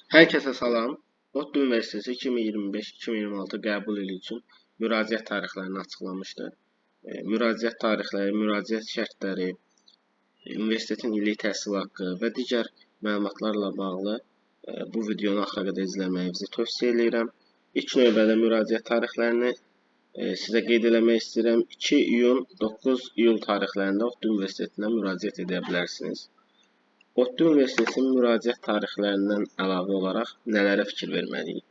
Herkese salam. ODTÜ Üniversitesi 2025-2026 qəbul ili üçün müraciət tarixlərini açıqlamışdır. Müraciət tarixləri, müraciət şərtləri, universitetin illik təhsil haqqı və digər məlumatlarla bağlı bu videonu axıra qədər izləməyinizi tövsiyə edirəm. İlk növbədə müraciət tarixlərini sizə qeyd eləmək istəyirəm. 2 iyun, 9 iyul tarixlərində ODTÜ Universitetinə müraciət edə bilərsiniz. ODTÜ Universitetinin müraciət tarixlərindən əlavə olaraq nələrə fikir verməliyik?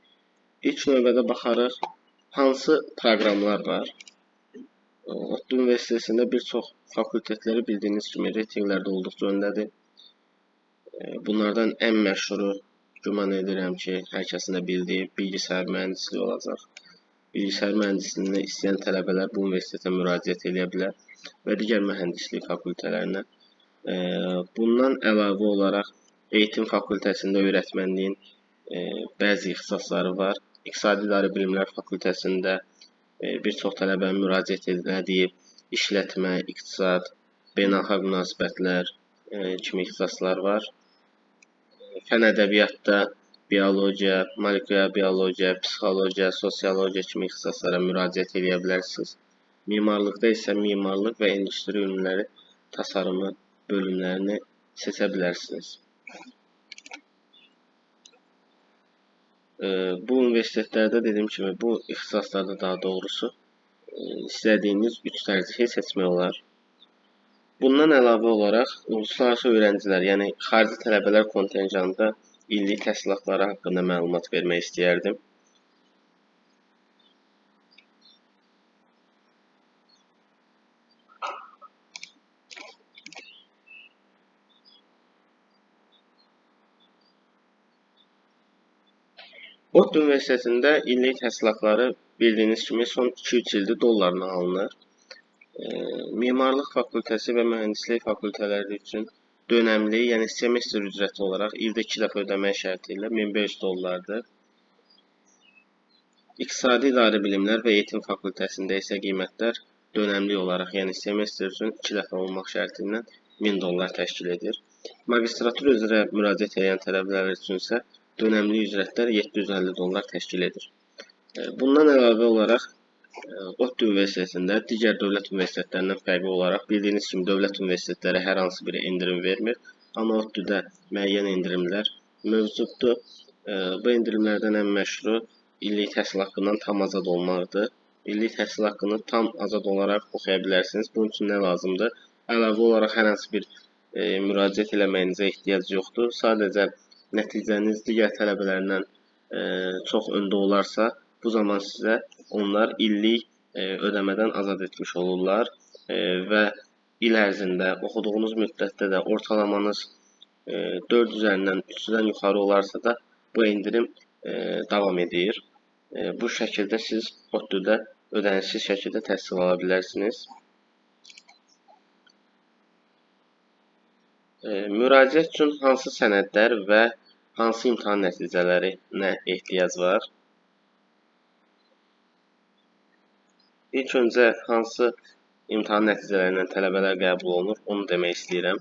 İlk növbədə baxarıq, hansı proqramlar var? ODTÜ Universitetində bir çox fakültetləri bildiyiniz kimi reytinqlərdə olduqca öndədir. Bunlardan ən məşhuru, güman edirəm ki, hər kəsin də bildiyi bilgisayar mühəndisliyi olacaq. Bilgisayar mühəndisliğini istəyən tələbələr bu universitetə müraciət edə bilər və digər mühəndislik fakültələrinə. Bundan əlavə olaraq eğitim fakültəsində öyrətmənliyin bəzi ixtisasları var. İqtisadi İdarə Bilimlər fakültəsində bir çox tələbənin müraciət etdiyi işlətmə, iqtisad, beynəlxalq münasibətlər kimi ixtisaslar var. Fen ədəbiyyatda biologiya, molekulyar biologiya, psixologiya, sosiologiya kimi ixtisaslara müraciət edə bilərsiniz. Mimarlıqda isə mimarlıq və endüstri ülümləri tasarımı bölümlərini seçə bilərsiniz. Bu universitetlərdə dediyim kimi, bu ixtisaslarda daha doğrusu istədiyiniz 3 tərcihi seçmək olar. Bundan əlavə olaraq uluslararası öğrencilər, yəni xarici tələbələr kontenjanında illik təhsilatları haqqında məlumat vermək istəyərdim. ODTÜ Üniversitetində illik təhsilatları bildiyiniz kimi son 2-3 ildir dollarla alınır. Mimarlıq fakültəsi və mühəndislik fakültələri üçün dönəmli, yəni semestr ücrəti olaraq ildə 2 dəfə ödəmək şərti ilə 1500 dollardır. İqtisadi İdarə Bilimlər və Eğitim fakültəsində isə qiymətlər dönəmli olaraq, yəni semestr üçün 2 dəfə olmaq şərti ilə 1000 dollar təşkil edir. Magistratur üzrə müraciət edən tələbələr üçün isə dönəmli ücrətlər 750 dollar təşkil edir. Bundan əlavə olaraq ODTÜ Universitetində digər dövlət universitetlərindən fərqli olaraq bildiyiniz kimi dövlət universitetləri hər hansı bir endirim vermir, amma ODTÜ-də müəyyən endirimlər mövcuddur. Bu endirimlərdən ən məşhuru illik təhsil haqqından tam azad olmaqdır. İllik təhsil haqqını tam azad olaraq oxuya bilərsiniz. Bunun üçün nə lazımdır? Əlavə olaraq hər hansı bir müraciət eləməyinizə ehtiyac yoxdur. Sadəcə nəticəniz digər tələbələrdən çox öndə olarsa, bu zaman sizə onlar illik ödəmədən azad etmiş olurlar və il ərzində oxuduğunuz müddətdə də ortalamanız 4 üzərindən 300-dən yuxarı olarsa da bu endirim davam edir. Bu şəkildə siz ODTÜ-də ödənişsiz şəkildə təhsil ala bilərsiniz. Müraciət üçün hansı sənədlər və hansı imtahan nəticələrinə ehtiyac var? İlk öncə hansı imtahan nəticələri ilə tələbələr qəbul olunur, onu demək istəyirəm.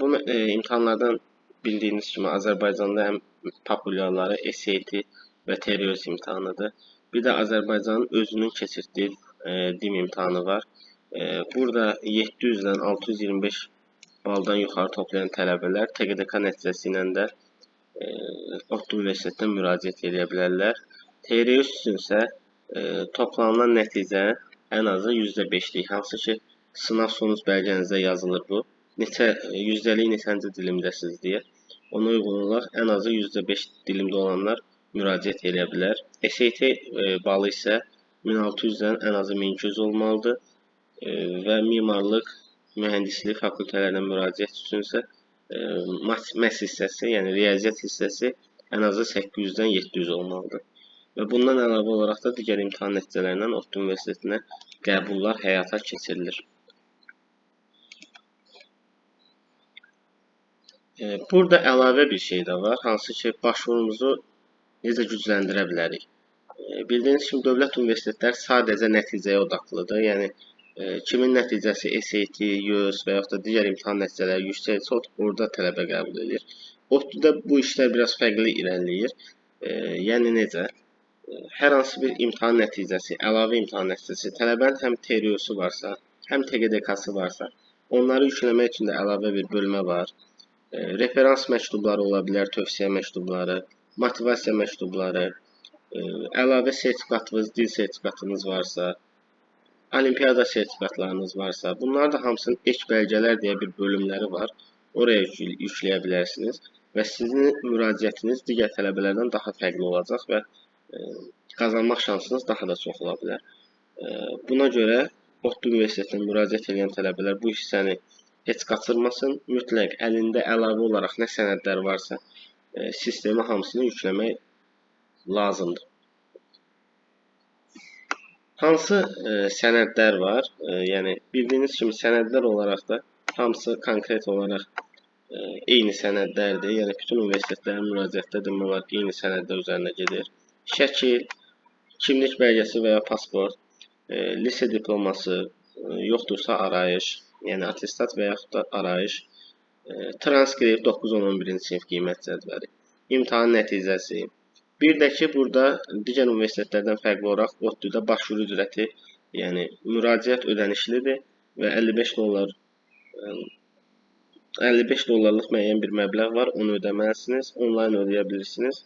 Bu imtahanlardan bildiyiniz kimi Azərbaycanda ən populyarları SAT və TEOS imtahanıdır. Bir də Azərbaycanın özünün keçirtdiyi DİM imtahanı var. Burada 700-dən 625 baldan yuxarı toplayan tələbələr TQDK nəticəsi ilə də ODTÜ Universitetinə müraciət edə bilərlər. TEOS üçün isə toplanılan nəticə ən azı %5'lik, hansı ki sınav sonuc bəlgənizdə yazılır bu. Yüzdəlik neçənci dilimdəsiz deyə. Ona uyğun olaraq ən azı %5 dilimdə olanlar müraciət edə bilər. SAT balı isə 1600-dən ən azı 1200 olmalıdır və mimarlıq, mühəndislik fakültələrinə müraciət üçün isə matematik hissəsi, yəni riyaziyyat hissəsi ən azı 800-dən 700 olmalıdır. Və bundan əlavə olaraq da digər imtahan nəticələrindən ODTÜ Universitetinə qəbullar həyata keçirilir. Burada əlavə bir şey də var, hansı ki başvurumuzu necə gücləndirə bilərik. Bildiyiniz kimi dövlət universitetlər sadəcə nəticəyə odaqlıdır. Yəni Kimin nəticəsi SAT, YÖS və yaxud da digər imtahan nəticələri yüksəksə, orada tələbə qəbul edir. ODTÜ-də bu işlər biraz fərqli irəliləyir. Yəni necə? Hər hansı bir imtahan nəticəsi, əlavə imtahan nəticəsi, tələbənin həm TRÖ-sü varsa, həm TQDK-sı varsa, onları yükləmək üçün də əlavə bir bölmə var. Referans məktubları ola bilər, tövsiyə məktubları, motivasiya məktubları, əlavə sertifikatınız, dil sertifikatınız varsa, olimpiada sertifikatlarınız varsa, bunlar da hamısının ek bəlgələr deyə bir bölümləri var. Oraya yükləyə bilərsiniz və sizin müraciətiniz digər tələbələrdən daha fərqli olacaq və qazanmaq şansınız daha da çox ola bilər. Buna görə ODTÜ Universitetinə müraciət edən tələbələr bu hissəni heç qaçırmasın. Mütləq əlində əlavə olaraq nə sənədlər varsa, sistemə hamısını yükləmək lazımdır. Hansı sənədlər var? Yəni bildiyiniz kimi sənədlər olaraq da hamısı konkret olaraq eyni sənədlərdir. Yəni bütün universitetlərin müraciətdə demək olar eyni sənədlər üzərinə gedir. Şəkil, kimlik belgəsi və ya pasport, lise diploması, yoxdursa arayış, yəni attestat və yaxud da arayış, transkript 9-10-11-ci sinif qiymət cədvəli, imtahan nəticəsi. Bir də ki, burada digər universitetlərdən fərqli olaraq ODTÜ-də başvuru ücrəti, yəni müraciət ödənişlidir və 55 dollarlıq müəyyən bir məbləğ var, onu ödəməlisiniz, onlayn ödəyə bilirsiniz.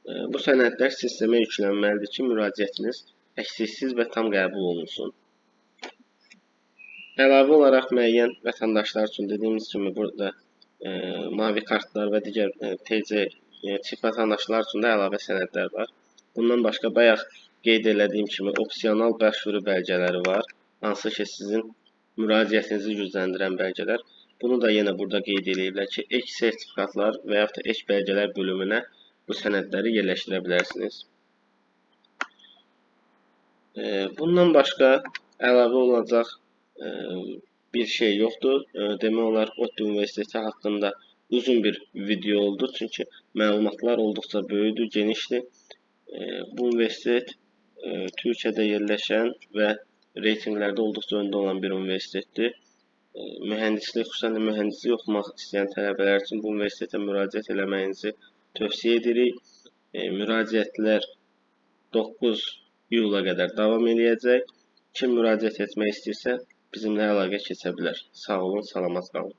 Bu sənədlər sistemə yüklənməlidir ki, müraciətiniz əksiksiz və tam qəbul olunsun. Əlavə olaraq müəyyən vətəndaşlar üçün dediyimiz kimi burada mavi kartlar və digər TC çift vətəndaşlar üçün də əlavə sənədlər var. Bundan başqa bayaq qeyd etdiyim kimi opsional başvuru bəlgələri var, hansı ki sizin müraciətinizi gücləndirən bəlgələr. Bunu da yenə burada qeyd ediblər ki, ek sertifikatlar və yaxud da ek bəlgələr bölümünə bu sənədləri yerləşdirə bilərsiniz. Bundan başqa əlavə olacaq bir şey yoxdur. Demək olar ODTÜ Universiteti haqqında uzun bir video oldu. Çünki məlumatlar olduqca böyükdür, genişdir. Bu universitet Türkiyədə yerləşən və reytinqlərdə olduqca öndə olan bir universitetdir. Mühəndislik, xüsusən də mühəndislik oxumaq istəyən tələbələr üçün bu universitetə müraciət eləməyinizi tövsiyə edirik. Müraciətlər 9 iyula qədər davam edəcək. Kim müraciət etmək istəyirsə, bizimlə əlaqə keçə bilər. Sağ olun, salamat qalın.